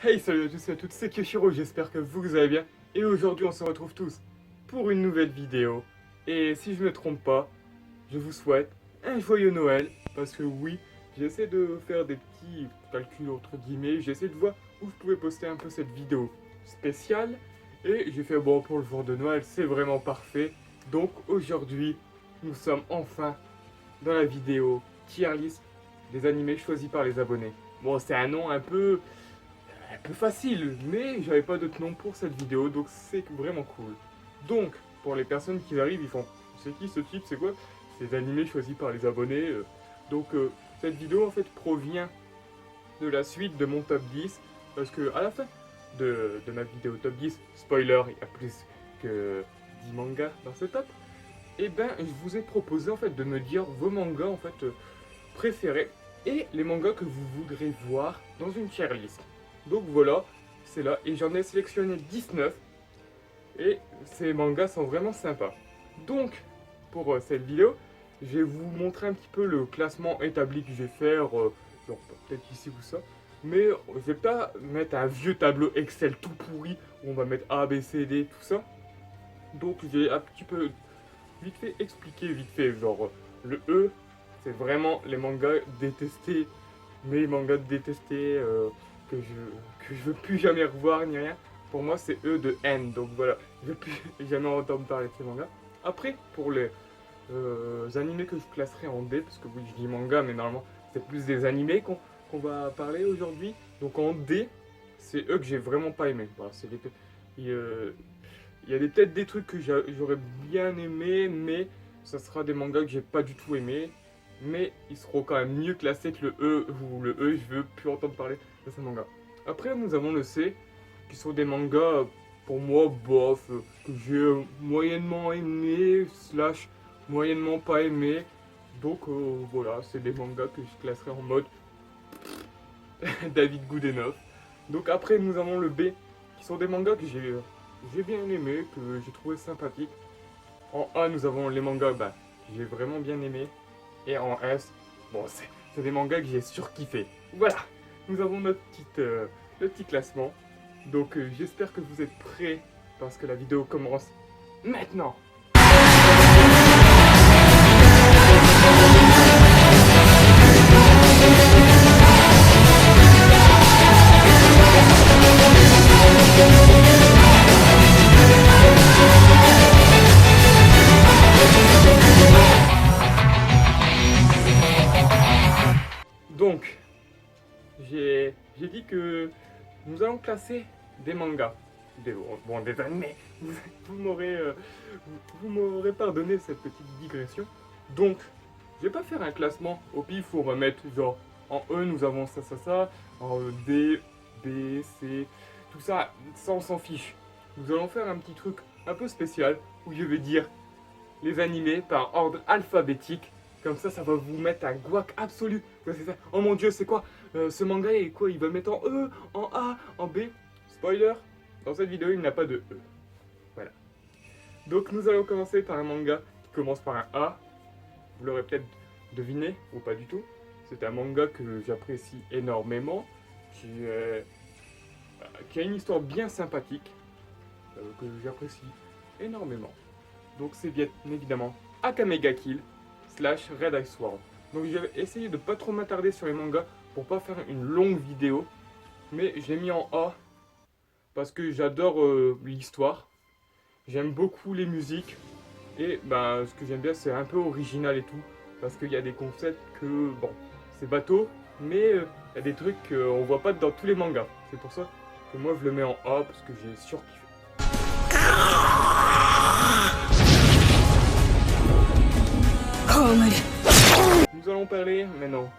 Hey, salut à tous et à toutes, c'est Kyoshiro, j'espère que vous allez bien. Et aujourd'hui, on se retrouve tous pour une nouvelle vidéo. Et si je me trompe pas, je vous souhaite un joyeux Noël. Parce que oui, j'essaie de faire des petits calculs entre guillemets. J'essaie de voir où je pouvais poster un peu cette vidéo spéciale. Et j'ai fait, bon, pour le jour de Noël, c'est vraiment parfait. Donc aujourd'hui, nous sommes enfin dans la vidéo tier list des animés choisis par les abonnés. Bon, c'est un nom un peu facile, mais j'avais pas d'autre nom pour cette vidéo, donc c'est vraiment cool. Donc, pour les personnes qui arrivent, ils font c'est qui ce type, c'est quoi? C'est des animés choisis par les abonnés. Cette vidéo en fait provient de la suite de mon top 10, parce que à la fin de ma vidéo top 10, spoiler, il y a plus que 10 mangas dans ce top, et ben je vous ai proposé en fait de me dire vos mangas en fait préférés et les mangas que vous voudrez voir dans une tier list. Donc voilà, c'est là. Et j'en ai sélectionné 19. Et ces mangas sont vraiment sympas. Donc, pour cette vidéo, je vais vous montrer un petit peu le classement établi que je vais faire. Genre peut-être ici ou ça. Mais je vais pas mettre un vieux tableau Excel tout pourri où on va mettre A, B, C, D, tout ça. Donc je vais un petit peu vite fait expliquer, vite fait. Genre, le E, c'est vraiment les mangas détestés. Mes mangas détestés que je veux plus jamais revoir ni rien. Pour moi, c'est E de N. Donc voilà, je veux plus jamais entendre parler de ces mangas. Après, pour les animés que je classerai en D, parce que oui, je dis manga, mais normalement, c'est plus des animés qu'on va parler aujourd'hui. Donc en D, c'est eux que j'ai vraiment pas aimé. Voilà, il y a peut-être des trucs que j'aurais bien aimé, mais ça sera des mangas que j'ai pas du tout aimé. Mais ils seront quand même mieux classés que le E, ou le E, je veux plus entendre parler de ces mangas. Après, nous avons le C, qui sont des mangas, pour moi, bof, que j'ai moyennement aimé, slash moyennement pas aimé. Donc voilà, c'est des mangas que je classerai en mode David Goodenough. Donc après, nous avons le B, qui sont des mangas que j'ai bien aimé, que j'ai trouvé sympathique. En A, nous avons les mangas que j'ai vraiment bien aimé. Et en S, bon, c'est des mangas que j'ai surkiffé. Voilà, nous avons le petit classement. Donc j'espère que vous êtes prêts, parce que la vidéo commence maintenant. Donc, j'ai dit que nous allons classer des mangas. Des animés. Vous m'aurez vous m'aurez pardonné cette petite digression. Donc, je vais pas faire un classement au pif où on va mettre genre en E nous avons ça, ça, ça, en D, B, C, tout ça, ça on s'en fiche. Nous allons faire un petit truc un peu spécial où je vais dire les animés par ordre alphabétique. Comme ça va vous mettre un guac absolu. Oh mon dieu, c'est quoi ce manga est quoi? Il va mettre en E, en A, en B. Spoiler, dans cette vidéo, il n'a pas de E. Voilà. Donc nous allons commencer par un manga qui commence par un A. Vous l'aurez peut-être deviné, ou pas du tout. C'est un manga que j'apprécie énormément, qui a une histoire bien sympathique, que j'apprécie énormément. Donc c'est bien évidemment Akame ga Kill / Red Ice Sword. Donc je vais essayer de pas trop m'attarder sur les mangas pour pas faire une longue vidéo. Mais je l'ai mis en A parce que j'adore l'histoire. J'aime beaucoup les musiques. Et ce que j'aime bien c'est un peu original et tout. Parce qu'il y a des concepts que, bon, c'est bateau. Mais il y a des trucs qu'on voit pas dans tous les mangas. C'est pour ça que moi je le mets en A parce que j'ai surkiffé. Nous allons parler maintenant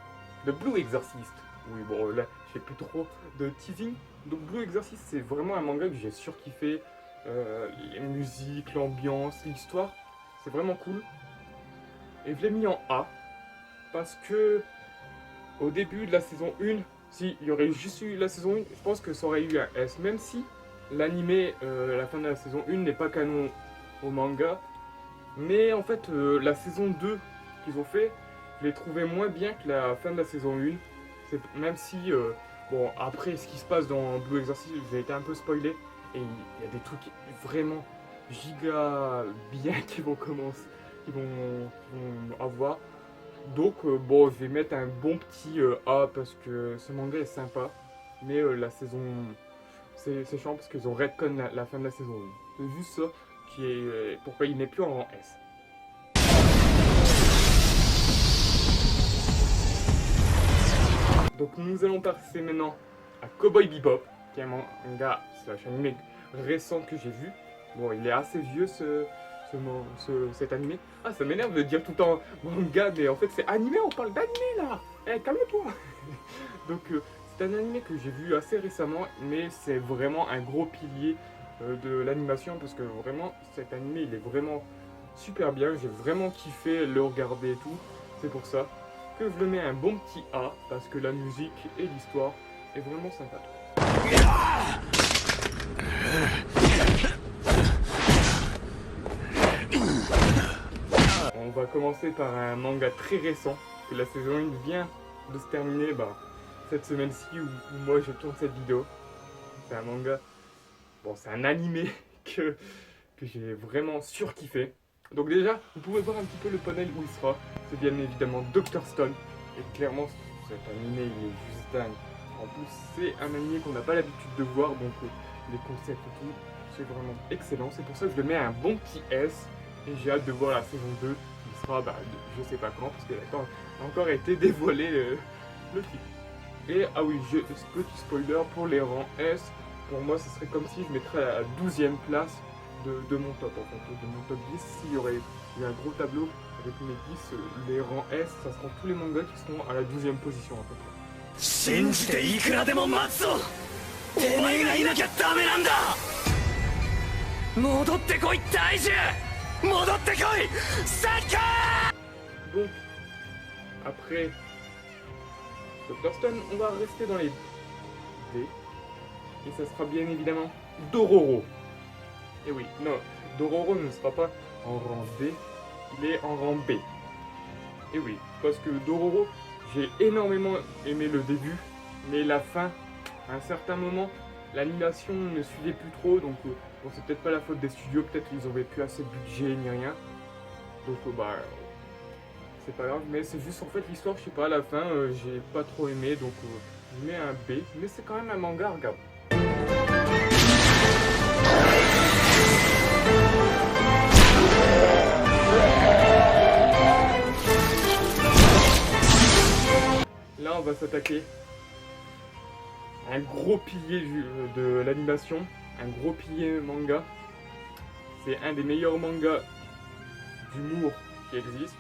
de Blue Exorcist. Oui, bon, là, je fais plus trop de teasing. Donc, Blue Exorcist, c'est vraiment un manga que j'ai surkiffé. Les musiques, l'ambiance, l'histoire, c'est vraiment cool. Et je l'ai mis en A parce que au début de la saison 1, si il y aurait juste eu la saison 1, je pense que ça aurait eu un S. Même si l'animé, la fin de la saison 1 n'est pas canon au manga. Mais en fait, la saison 2 qu'ils ont fait, je l'ai trouvé moins bien que la fin de la saison 1. Même si Bon, après, ce qui se passe dans Blue Exorcist, j'ai été un peu spoilé. Et il y a des trucs vraiment giga bien qui vont commencer, qui vont avoir. Donc, bon, je vais mettre un bon petit A parce que ce manga est sympa. Mais la saison, c'est chiant parce qu'ils ont retcon la fin de la saison 1. C'est juste ça qui est pourquoi il n'est plus en rang S. Donc nous allons passer maintenant à Cowboy Bebop, qui est un manga slash animé récent que j'ai vu. Bon, il est assez vieux cet animé. Ah, ça m'énerve de dire tout le temps manga, mais en fait c'est animé, on parle d'animé là. Eh, calme-toi. Donc c'est un animé que j'ai vu assez récemment, mais c'est vraiment un gros pilier de l'animation parce que vraiment cet animé il est vraiment super bien. J'ai vraiment kiffé le regarder et tout. C'est pour ça que je le mets un bon petit A parce que la musique et l'histoire est vraiment sympa. On va commencer par un manga très récent que la saison 1 vient de se terminer cette semaine-ci où moi je tourne cette vidéo. C'est un manga, bon c'est un animé que j'ai vraiment surkiffé. Donc déjà, vous pouvez voir un petit peu le panel où il sera. C'est bien évidemment Dr. Stone. Et clairement, cet animé, il est juste dingue. En plus, c'est un animé qu'on n'a pas l'habitude de voir, donc les concepts et tout, c'est vraiment excellent. C'est pour ça que je le mets un bon petit S. Et j'ai hâte de voir la saison 2, qui sera, je sais pas quand, parce qu'elle n'a pas encore été dévoilé le titre. Et, ah oui, petit spoiler, pour les rangs S, pour moi, ce serait comme si je mettrais à la 12e place de mon top, en fait, de mon top 10. S'il y aurait eu un gros tableau avec mes 10, les rangs S, ça sera tous les mangas qui seront à la 12e position, à peu près. Donc, après Dr. Stone, on va rester dans les D. Et ça sera bien évidemment Dororo. Et oui, non, Dororo ne sera pas en rang D, il est en rang B. Et oui, parce que Dororo, j'ai énormément aimé le début, mais la fin, à un certain moment, l'animation ne suivait plus trop, donc bon, c'est peut-être pas la faute des studios, peut-être qu'ils n'avaient plus assez de budget ni rien. Donc c'est pas grave, mais c'est juste en fait l'histoire, je sais pas, à la fin, j'ai pas trop aimé, donc je mets un B, mais c'est quand même un manga, regarde. Là, on va s'attaquer à un gros pilier de l'animation, un gros pilier manga. C'est un des meilleurs mangas d'humour qui existe.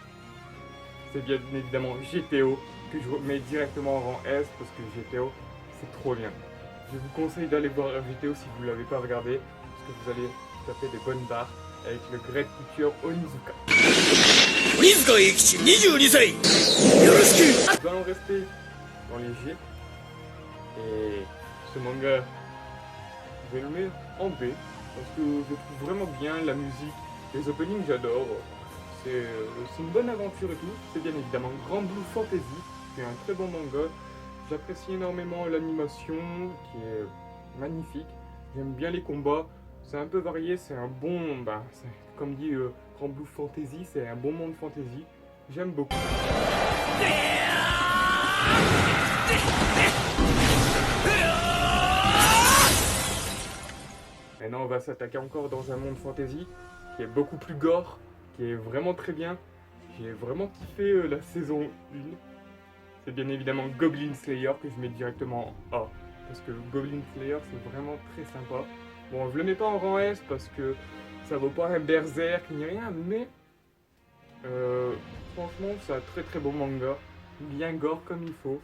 C'est bien évidemment GTO, que je mets directement en rang S parce que GTO, c'est trop bien. Je vous conseille d'aller voir GTO si vous ne l'avez pas regardé, parce que vous allez taper des bonnes barres avec le Great Teacher Onizuka. Onizuka Eikichi, 22 歳. Nous allons rester dans les G. Et ce manga, je vais le mettre en B, parce que je trouve vraiment bien la musique, les openings j'adore. C'est une bonne aventure et tout. C'est bien évidemment Grand Blue Fantasy, qui est un très bon manga. J'apprécie énormément l'animation, qui est magnifique. J'aime bien les combats. C'est un peu varié, c'est un bon... comme dit Grand Blue Fantasy, c'est un bon monde fantasy. J'aime beaucoup. Maintenant, on va s'attaquer encore dans un monde fantasy qui est beaucoup plus gore, qui est vraiment très bien. J'ai vraiment kiffé la saison 1. C'est bien évidemment Goblin Slayer que je mets directement en A. Parce que Goblin Slayer, c'est vraiment très sympa. Bon, je le mets pas en rang S parce que ça vaut pas un berserk ni rien, mais franchement, c'est un très très beau manga. Bien gore comme il faut.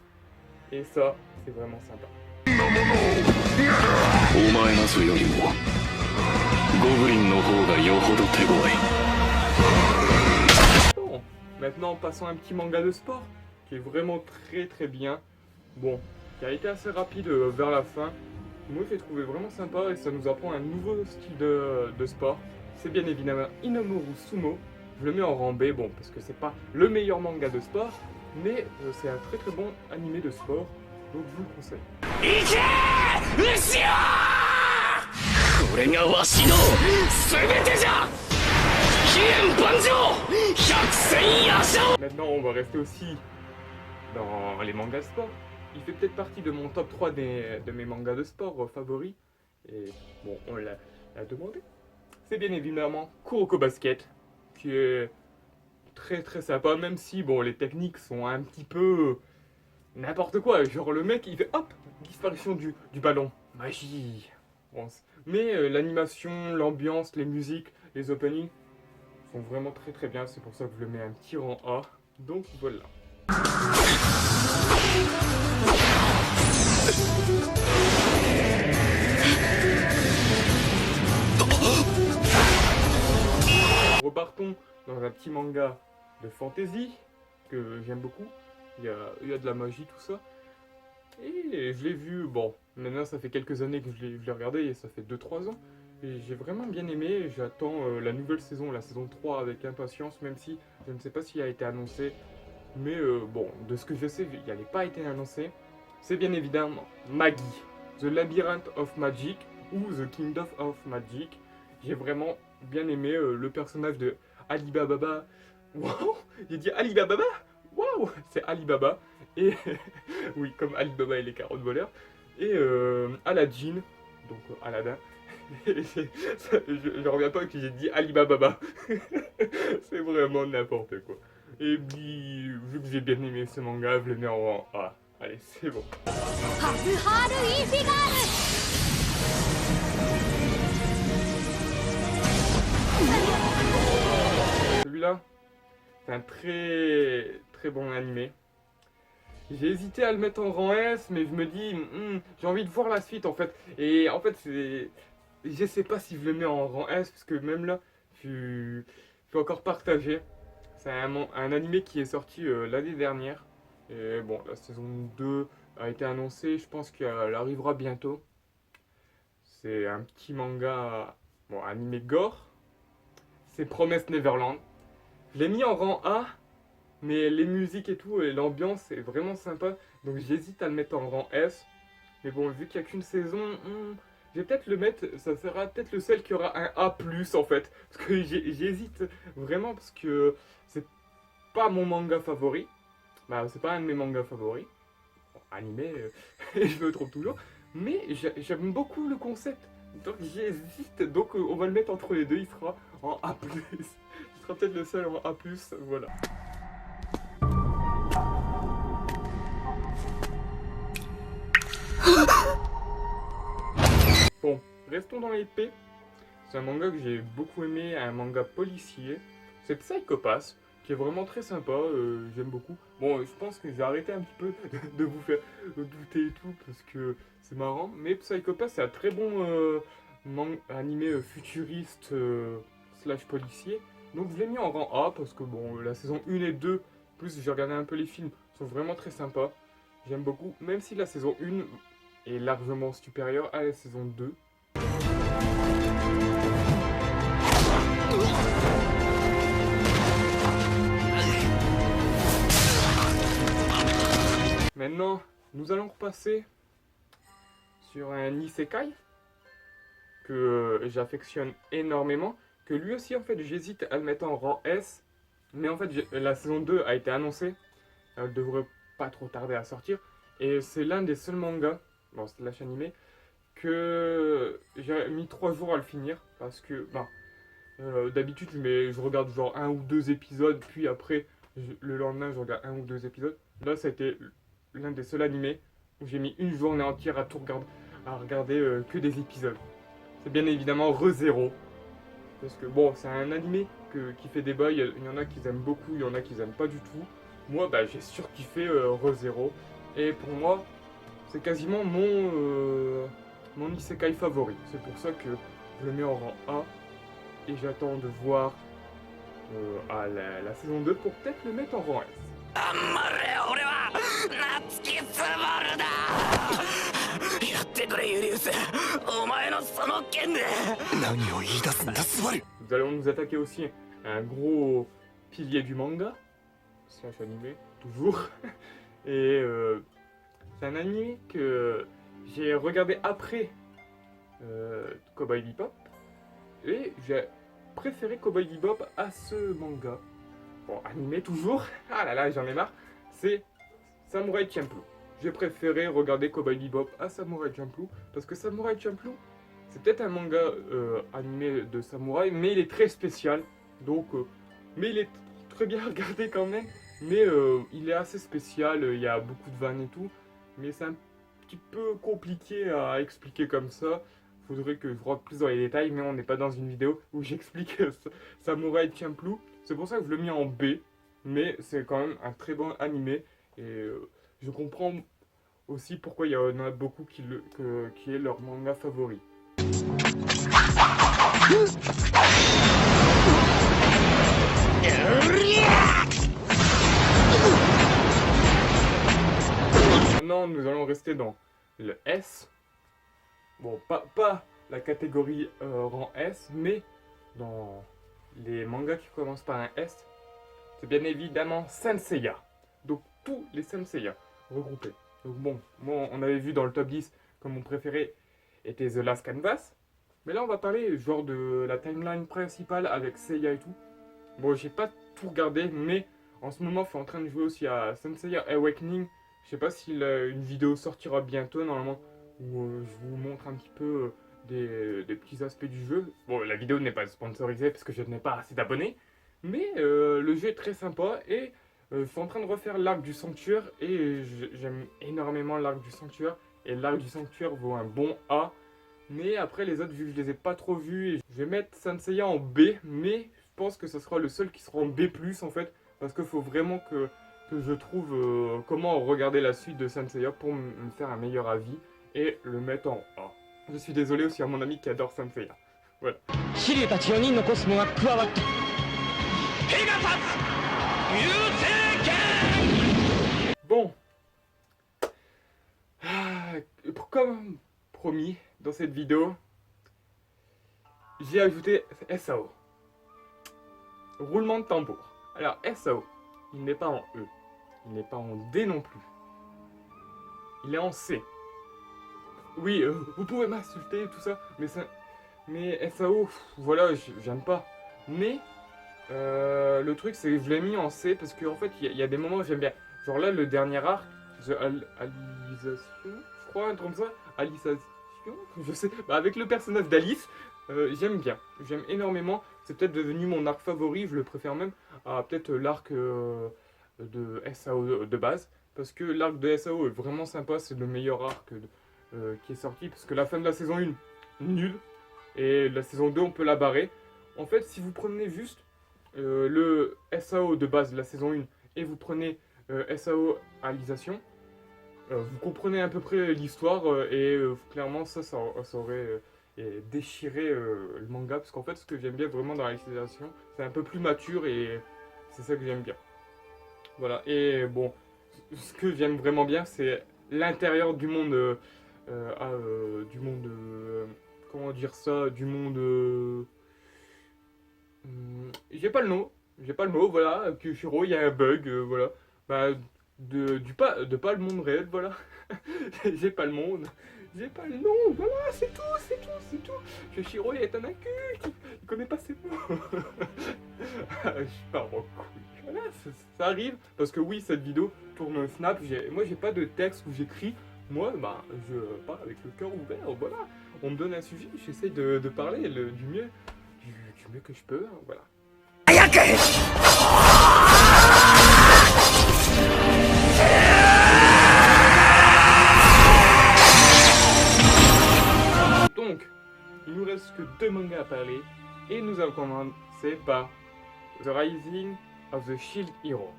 Et ça, c'est vraiment sympa. Bon, maintenant passons à un petit manga de sport qui est vraiment très très bien. Bon, qui a été assez rapide vers la fin. Moi j'ai trouvé vraiment sympa et ça nous apprend un nouveau style de sport. C'est bien évidemment Inomoru Sumo. Je le mets en rang B, bon, parce que c'est pas le meilleur manga de sport, mais c'est un très très bon animé de sport. Donc je vous le conseille. 行け牛よこれがわしの全てじゃ飛燕万丈百戦夜叉 Maintenant, on va rester aussi dans les mangas de sport. Il fait peut-être partie de mon top 3 de mes mangas de sport favoris. Et bon, on l'a demandé. C'est bien évidemment Kuroko Basket, qui est très très sympa, même si bon, les techniques sont un petit peu n'importe quoi. Genre le mec, il fait hop, disparition du ballon. Magie. Bon, mais l'animation, l'ambiance, les musiques, les openings sont vraiment très très bien. C'est pour ça que je le mets un petit rang A. Donc voilà. Repartons dans un petit manga de fantasy que j'aime beaucoup. Il y a de la magie, tout ça. Et je l'ai vu, bon, maintenant ça fait quelques années que je l'ai regardé, et ça fait 2-3 ans. Et j'ai vraiment bien aimé, j'attends la nouvelle saison, la saison 3 avec impatience, même si je ne sais pas s'il a été annoncé. Mais bon, de ce que je sais, il n'avait pas été annoncé. C'est bien évidemment Magi, The Labyrinth of Magic ou The Kingdom of Magic. J'ai vraiment bien aimé le personnage de Alibaba. Waouh, j'ai dit Alibaba. Waouh, c'est Alibaba. Et oui, comme Alibaba et les carottes voleurs. Et Aladdin, donc Aladdin. Je reviens pas que j'ai dit Alibaba. C'est vraiment n'importe quoi. Et puis, vu que j'ai bien aimé ce manga, je le mets en rang A. Allez, c'est bon. Celui-là, c'est un très très bon animé. J'ai hésité à le mettre en rang S, mais je me dis, j'ai envie de voir la suite en fait. Et en fait, je sais pas si je le mets en rang S, parce que même là, je suis encore partagé. C'est un animé qui est sorti l'année dernière. Et bon, la saison 2 a été annoncée, je pense qu'elle arrivera bientôt. C'est un petit manga, bon, animé gore. C'est Promise Neverland. Je l'ai mis en rang A, mais les musiques et tout, et l'ambiance est vraiment sympa. Donc j'hésite à le mettre en rang S. Mais bon, vu qu'il n'y a qu'une saison, je vais peut-être le mettre, ça sera peut-être le seul qui aura un A+, en fait. Parce que j'hésite vraiment, parce que c'est pas mon manga favori. Bah, c'est pas un de mes mangas favoris. Bon, animé, je me trompe toujours. Mais j'aime beaucoup le concept. Donc j'hésite. Donc on va le mettre entre les deux. Il sera en A+. Il sera peut-être le seul en A+. Voilà. Bon, restons dans l'épée. C'est un manga que j'ai beaucoup aimé, un manga policier. C'est Psycho-Pass, qui est vraiment très sympa, j'aime beaucoup. Bon, je pense que j'ai arrêté un petit peu de vous faire douter et tout, parce que c'est marrant. Mais Psycho-Pass, c'est un très bon animé futuriste slash policier. Donc je l'ai mis en rang A, parce que bon, la saison 1 et 2, plus j'ai regardé un peu les films, sont vraiment très sympas. J'aime beaucoup, même si la saison 1 est largement supérieure à la saison 2. Maintenant, nous allons repasser sur un isekai que j'affectionne énormément, que lui aussi en fait j'hésite à le mettre en rang S, mais en fait la saison 2 a été annoncée, elle devrait pas trop tarder à sortir, et c'est l'un des seuls mangas, bon slash animé, que j'ai mis 3 jours à le finir, parce que d'habitude je regarde genre 1 ou 2 épisodes, puis après le lendemain je regarde 1 ou 2 épisodes. Là ça a été l'un des seuls animés où j'ai mis une journée entière à regarder que des épisodes. C'est bien évidemment Re:Zero, parce que bon, c'est un animé qui fait débat, il y en a qui aiment beaucoup, il y en a qui n'aiment pas du tout. Moi, j'ai surkiffé Re:Zero, et pour moi, c'est quasiment mon isekai favori. C'est pour ça que je le mets en rang A, et j'attends de voir à la saison 2 pour peut-être le mettre en rang S. あんまれ俺は夏木つばるだやってくれユリウスお前のその剣で何を言い出すんだスバル Nous allons nous attaquer aussi à un gros pilier du manga, slash animé, toujours. Et c'est un anime que j'ai regardé après Cowboy Bebop. Et j'ai préféré Cowboy Bebop à ce manga. Bon, animé toujours. Ah là là, j'en ai marre. C'est Samurai Champloo. J'ai préféré regarder Cowboy Bebop à Samurai Champloo. Parce que Samurai Champloo, c'est peut-être un manga animé de samouraï, mais il est très spécial. Donc, mais il est très bien regardé quand même. Mais il est assez spécial, il y a beaucoup de vannes et tout. Mais c'est un petit peu compliqué à expliquer comme ça. Faudrait que je rentre plus dans les détails, mais on n'est pas dans une vidéo où j'explique Samurai Champloo. C'est pour ça que je l'ai mis en B. Mais c'est quand même un très bon animé. Et je comprends aussi pourquoi il y en a beaucoup qui est leur manga favori. Maintenant, nous allons rester dans le S. Bon, pas la catégorie rang S, mais dans les mangas qui commencent par un S, c'est bien évidemment Saint Seiya. Donc, tous les Saint Seiya regroupés. Donc, bon, moi, on avait vu dans le top 10 que mon préféré était The Last Canvas. Mais là, on va parler genre de la timeline principale avec Seiya et tout. Bon, j'ai pas tout regardé, mais en ce moment, je suis en train de jouer aussi à Saint Seiya Awakening. Je sais pas si une vidéo sortira bientôt, normalement, où je vous montre un petit peu des petits aspects du jeu. Bon, la vidéo n'est pas sponsorisée parce que je n'ai pas assez d'abonnés. Mais le jeu est très sympa et je suis en train de refaire l'arc du sanctuaire. Et j'aime énormément l'arc du sanctuaire. Et l'arc du sanctuaire vaut un bon A. Mais après les autres, vu que je les ai pas trop vus, je vais mettre Saint Seiya en B. Mais je pense que ce sera le seul qui sera en B+, en fait. Parce qu'il faut vraiment que je trouve comment regarder la suite de Saint Seiya pour me faire un meilleur avis et le mettre en A. Je suis désolé aussi à mon ami qui adore Saint Seiya. Voilà. Bon. Comme promis dans cette vidéo, j'ai ajouté SAO. Roulement de tambour. Alors SAO, il n'est pas en E. Il n'est pas en D non plus. Il est en C. Oui, vous pouvez m'insulter et tout ça, mais SAO, voilà, j'aime pas. Mais le truc, c'est que je l'ai mis en C parce qu'en fait, il y a des moments où j'aime bien. Genre là, le dernier arc, Alisation, je crois, un truc comme ça. Alisation, je sais. Bah, avec le personnage d'Alice, j'aime bien. J'aime énormément. C'est peut-être devenu mon arc favori, je le préfère même à peut-être l'arc de SAO de base. Parce que l'arc de SAO est vraiment sympa, c'est le meilleur arc qui est sorti. Parce que la fin de la saison 1, nul. Et la saison 2, on peut la barrer. En fait, si vous prenez juste le SAO de base de la saison 1 et vous prenez SAO Alisation, vous comprenez à peu près l'histoire et clairement ça aurait déchiré le manga. Parce qu'en fait, ce que j'aime bien vraiment dans Alisation, c'est un peu plus mature et c'est ça que j'aime bien. Voilà, et bon, ce que j'aime vraiment bien, c'est l'intérieur du monde, comment dire ça, du monde, j'ai pas le mot, voilà, Kyushiro, il y a un bug, voilà, bah, pas le monde réel, voilà, j'ai pas le nom, voilà, c'est tout, Kyushiro, il est un inculte, il connaît pas ses mots, je pars en couille. Voilà, ça arrive, parce que oui, cette vidéo tourne un snap, moi j'ai pas de texte où j'écris, moi bah, je parle avec le cœur ouvert, voilà, on me donne un sujet, j'essaie de parler du mieux que je peux, voilà. Donc, il nous reste que 2 mangas à parler, et nous allons commencer par The Rising of the Shield Hero.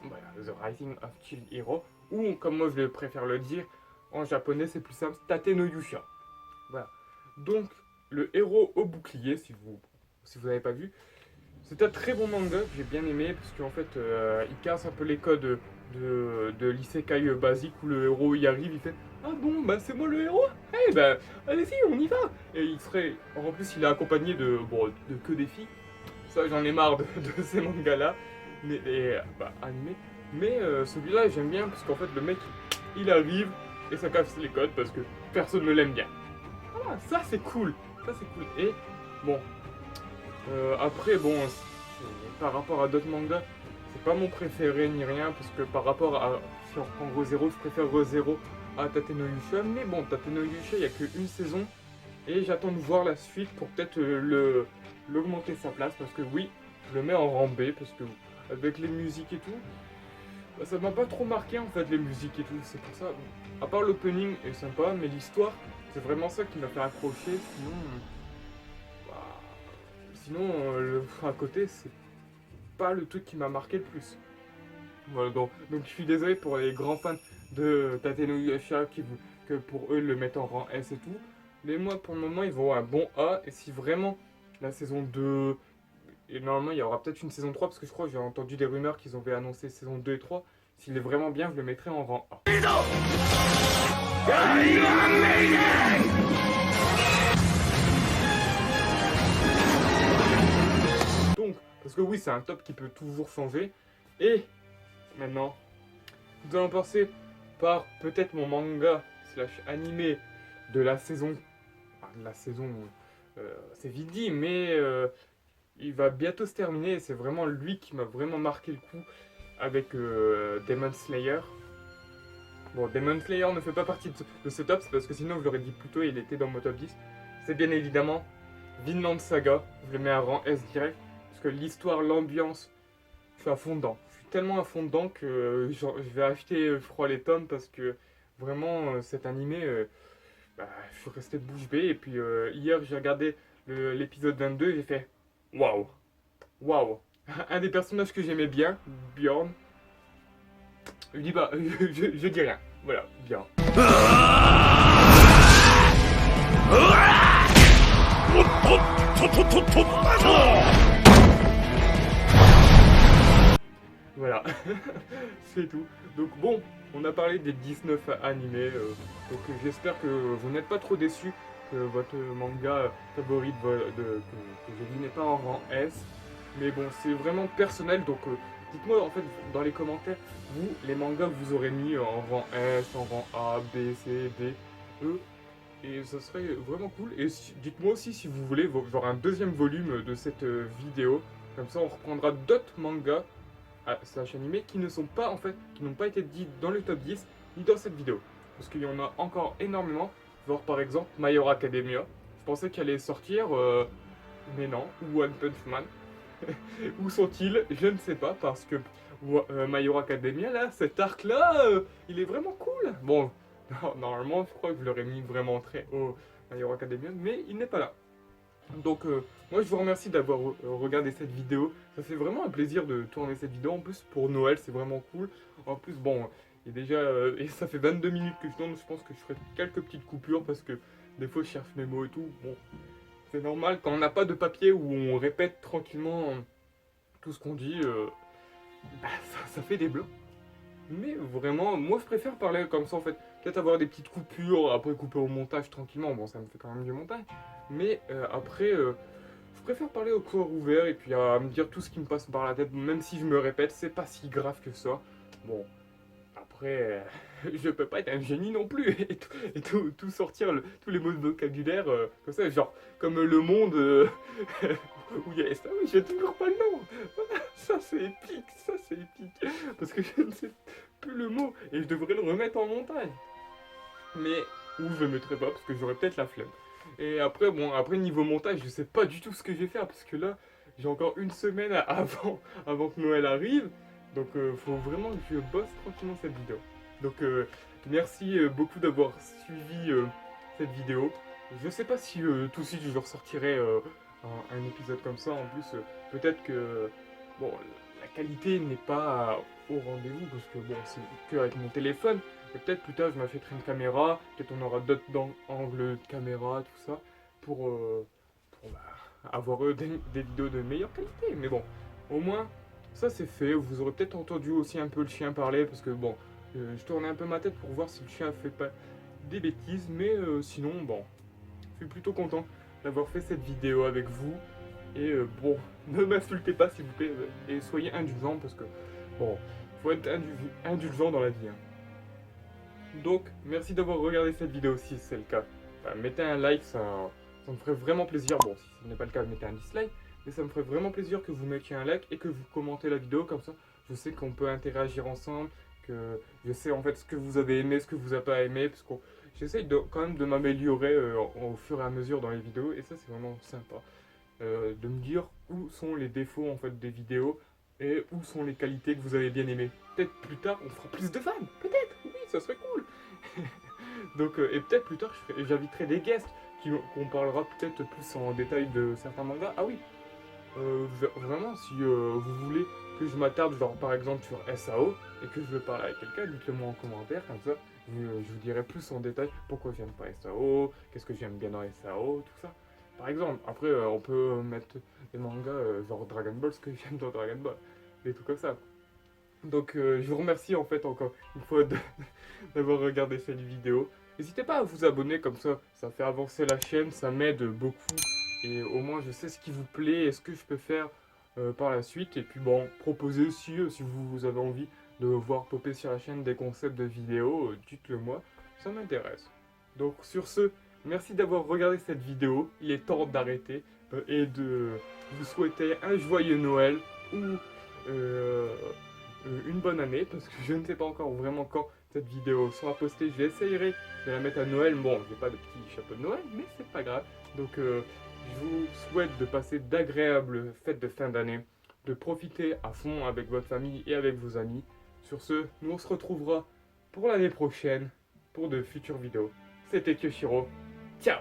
Voilà, The Rising of Shield Hero, ou comme moi je préfère le dire, en japonais c'est plus simple, Tate no Yusha. Voilà. Donc, le héros au bouclier, si vous n'avez pas vu, c'est un très bon manga que j'ai bien aimé, parce qu'en fait, il casse un peu les codes de l'isekai basique où le héros y arrive, il fait « Ah bon, bah c'est moi le héros. Eh bah, allez-y, on y va !» Et il serait... En plus, il est accompagné de que des filles. Ça, j'en ai marre de ces mangas-là, animés. Mais celui-là, j'aime bien, parce qu'en fait, le mec, il arrive, et ça casse les codes parce que personne ne l'aime bien. Voilà, ça c'est cool. Ça c'est cool. Et bon, après bon, par rapport à d'autres mangas, c'est pas mon préféré ni rien parce que par rapport à si on reprend Re:Zero, je préfère Re:Zero à Tate no Yusha. Mais bon, Tate no Yusha, il n'y a qu'une saison et j'attends de voir la suite pour peut-être l'augmenter sa place parce que oui, je le mets en rang B parce que avec les musiques et tout, bah, ça m'a pas trop marqué en fait les musiques et tout. C'est pour ça, à part l'opening est sympa, mais l'histoire, c'est vraiment ça qui m'a fait accrocher. Sinon, bah, le à côté, c'est pas le truc qui m'a marqué le plus. Voilà, donc je suis désolé pour les grands fans de Tate no Yusha que pour eux le mettent en rang S et tout. Mais moi pour le moment ils vont un bon A et si vraiment la saison 2 et normalement il y aura peut-être une saison 3 parce que je crois que j'ai entendu des rumeurs qu'ils avaient annoncé saison 2 et 3. S'il est vraiment bien je le mettrai en rang A. Donc, parce que oui c'est un top qui peut toujours changer. Et maintenant, nous allons passer par peut-être mon manga slash animé de la saison. C'est vite dit, mais il va bientôt se terminer et c'est vraiment lui qui m'a vraiment marqué le coup avec Demon Slayer. Bon, Demon Slayer ne fait pas partie de ce top, c'est parce que sinon je l'aurais dit plus tôt, il était dans mon top 10. C'est bien évidemment Vinland Saga, je le mets à rang S direct, parce que l'histoire, l'ambiance, je suis à fond dedans. Je suis tellement à fond dedans que je vais acheter, je crois, les tomes parce que vraiment cet animé, je suis resté bouche bée. Et puis hier j'ai regardé l'épisode 22 et j'ai fait waouh, waouh. Un des personnages que j'aimais bien, Bjorn, je dis bah, je dis rien. Voilà, bien. Voilà, c'est tout. Donc bon, on a parlé des 19 animés, donc j'espère que vous n'êtes pas trop déçus que votre manga favori que je dis n'est pas en rang S. Mais bon, c'est vraiment personnel, donc dites-moi en fait dans les commentaires, vous, les mangas que vous aurez mis en rang S, en rang A, B, C, D, E. Et ça serait vraiment cool. Et dites-moi aussi si vous voulez genre un deuxième volume de cette vidéo. Comme ça on reprendra d'autres mangas slash animés qui ne sont pas en fait, qui n'ont pas été dit dans le top 10 ni dans cette vidéo. Parce qu'il y en a encore énormément. Genre par exemple My Hero Academia. Je pensais qu'elle allait sortir, mais non. Ou One Punch Man. Où sont-ils? Je ne sais pas parce que My Hero Academia là, cet arc là, il est vraiment cool. Bon, normalement je crois que je l'aurais mis vraiment très haut My Hero Academia, mais il n'est pas là. Donc moi je vous remercie d'avoir regardé cette vidéo. Ça fait vraiment un plaisir de tourner cette vidéo. En plus pour Noël c'est vraiment cool. En plus bon, et déjà et ça fait 22 minutes que je tourne. Je pense que je ferai quelques petites coupures parce que des fois je cherche mes mots et tout. Bon, c'est normal quand on n'a pas de papier où on répète tranquillement tout ce qu'on dit. Ça fait des blancs. Mais vraiment, moi je préfère parler comme ça en fait. Peut-être avoir des petites coupures, après couper au montage tranquillement. Bon, ça me fait quand même du montage. Mais après, je préfère parler au cœur ouvert et puis à me dire tout ce qui me passe par la tête. Même si je me répète, c'est pas si grave que ça. Bon, après, je peux pas être un génie non plus et tout sortir, tous les mots de vocabulaire comme ça, genre comme le monde où il y a ça, oui, j'ai toujours pas le nom. Ça c'est épique, parce que je ne sais plus le mot et je devrais le remettre en montagne. Mais ou je le mettrai pas parce que j'aurais peut-être la flemme. Et après, bon, après niveau montage, je sais pas du tout ce que je vais faire parce que là, j'ai encore une semaine avant que Noël arrive. Donc faut vraiment que je bosse tranquillement cette vidéo. Donc merci beaucoup d'avoir suivi cette vidéo. Je sais pas si tout de suite je ressortirai un épisode comme ça. En plus peut-être que bon, la qualité n'est pas au rendez-vous parce que bon c'est que avec mon téléphone. Et peut-être plus tard je m'achèterai une caméra. Peut-être on aura d'autres angles de caméra, tout ça. Pour avoir des vidéos de meilleure qualité. Mais bon, au moins ça c'est fait. Vous aurez peut-être entendu aussi un peu le chien parler parce que bon, je tournais un peu ma tête pour voir si le chien fait pas des bêtises. Mais sinon, bon, je suis plutôt content d'avoir fait cette vidéo avec vous. Et bon, ne m'insultez pas s'il vous plaît et soyez indulgents parce que bon, faut être indulgent dans la vie. Hein. Donc, merci d'avoir regardé cette vidéo si c'est le cas. Mettez un like, ça me ferait vraiment plaisir. Bon, si ce n'est pas le cas, mettez un dislike. Mais ça me ferait vraiment plaisir que vous mettiez un like et que vous commentez la vidéo. Comme ça, je sais qu'on peut interagir ensemble. Que je sais en fait ce que vous avez aimé, ce que vous n'avez pas aimé. Parce que j'essaye quand même de m'améliorer au fur et à mesure dans les vidéos. Et ça, c'est vraiment sympa. De me dire où sont les défauts en fait des vidéos. Et où sont les qualités que vous avez bien aimées. Peut-être plus tard, on fera plus de fans. Peut-être, oui, ça serait cool. Donc, et peut-être plus tard, j'inviterai des guests qu'on parlera peut-être plus en détail de certains mangas. Ah oui, vraiment, si vous voulez que je m'attarde, genre par exemple sur SAO, et que je veux parler avec quelqu'un, dites-le moi en commentaire, comme ça, je vous dirai plus en détail pourquoi j'aime pas SAO, qu'est-ce que j'aime bien dans SAO, tout ça. Par exemple, après, on peut mettre des mangas genre Dragon Ball, ce que j'aime dans Dragon Ball, des trucs comme ça. Donc, je vous remercie en fait encore une fois d'avoir regardé cette vidéo. N'hésitez pas à vous abonner, comme ça fait avancer la chaîne, ça m'aide beaucoup. Et au moins je sais ce qui vous plaît et ce que je peux faire par la suite. Et puis bon, proposez aussi, si vous avez envie de voir popper sur la chaîne des concepts de vidéos, dites-le moi, ça m'intéresse. Donc sur ce, merci d'avoir regardé cette vidéo, il est temps d'arrêter et de vous souhaiter un joyeux Noël ou une bonne année, parce que je ne sais pas encore vraiment quand cette vidéo sera postée. J'essayerai de la mettre à Noël. Bon, j'ai pas de petit chapeau de Noël, mais c'est pas grave. Donc je vous souhaite de passer d'agréables fêtes de fin d'année, de profiter à fond avec votre famille et avec vos amis. Sur ce, nous on se retrouvera pour l'année prochaine, pour de futures vidéos. C'était Kyoshiro. Ciao!